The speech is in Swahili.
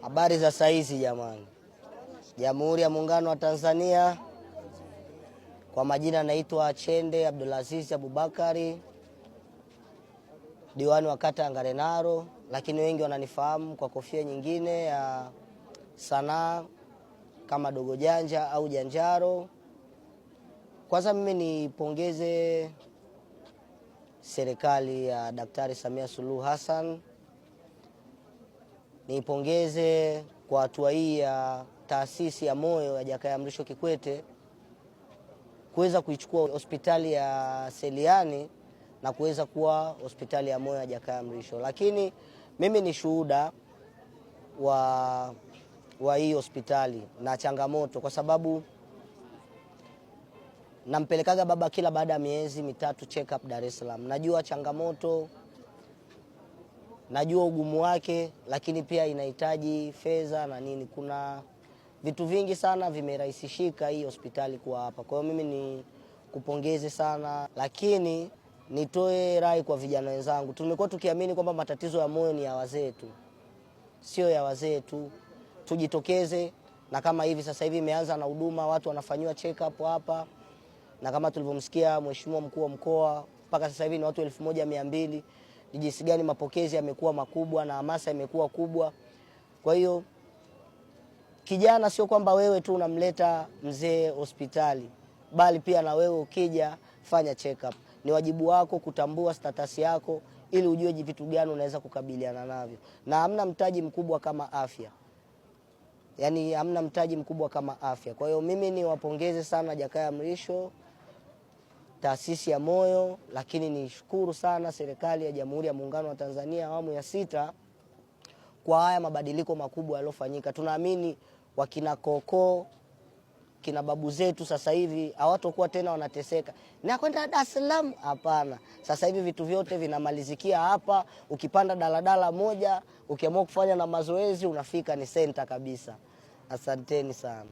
Habari za saizi jamani. Jamhuri ya Muungano wa Tanzania. Kwa majina naitwa Chende Abdulaziz Abubakari, diwani wa kata ya Ngarenaro, lakini wengi wananifahamu kwa kofia nyingine ya sanaa kama Dogo Janja au Janjaro. Kwanza mimi nipongeze serikali ya Daktari Samia Suluhu Hassan. Nipongeze kwa hatua hii ya taasisi ya moyo ya Jakaya Mrisho Kikwete kuweza kuichukua hospitali ya Seliani na kuweza kuwa hospitali ya moyo ya Jakaya Mrisho. Lakini mimi ni shuhuda wa hii hospitali na changamoto, kwa sababu nampelekaga baba kila baada ya miezi mitatu check up Dar es Salaam. Najua changamoto, najua ugumu wake, lakini pia inahitaji fedha na nini. Kuna vitu vingi sana vimerahisishika hii hospitali kuwa hapa. Kwa hiyo mimi ni kupongeze sana, lakini nitoe rai kwa vijana wenzangu. Tumekuwa tukiamini kwamba matatizo ya moyo ni ya wazee tu. Sio ya wazee tu. Tujitokeze, na kama hivi sasa hivi imeanza na huduma, watu wanafanywa check up hapa. Na kama tulivyomsikia Mheshimiwa Mkuu wa Mkoa, mpaka sasa hivi ni watu 1200. Ni jinsi gani mapokezi yamekuwa makubwa na hamasa imekuwa kubwa. Kwa hiyo kijana, sio kwamba wewe tu unamleta mzee hospitali, bali pia na wewe ukija fanya check up. Ni wajibu wako kutambua status yako ili ujue vitu gani unaweza kukabiliana navyo. Na hamna mtaji mkubwa kama afya. Yaani hamna mtaji mkubwa kama afya. Kwa hiyo mimi niwapongeze sana Jakaya Mrisho, taasisi ya moyo, lakini nishukuru sana serikali ya Jamhuri ya Muungano wa Tanzania awamu ya 6 kwa haya mabadiliko makubwa yaliyofanyika. Tunaamini wakina koko, kina babu zetu sasa hivi hawatakuwa tena wanateseka na kwenda Dar es Salaam. Hapana. Sasa hivi vitu vyote vinamalizikia hapa. Ukipanda daladala moja, ukiamua kufanya na mazoezi, unafika ni center kabisa. Asanteni sana.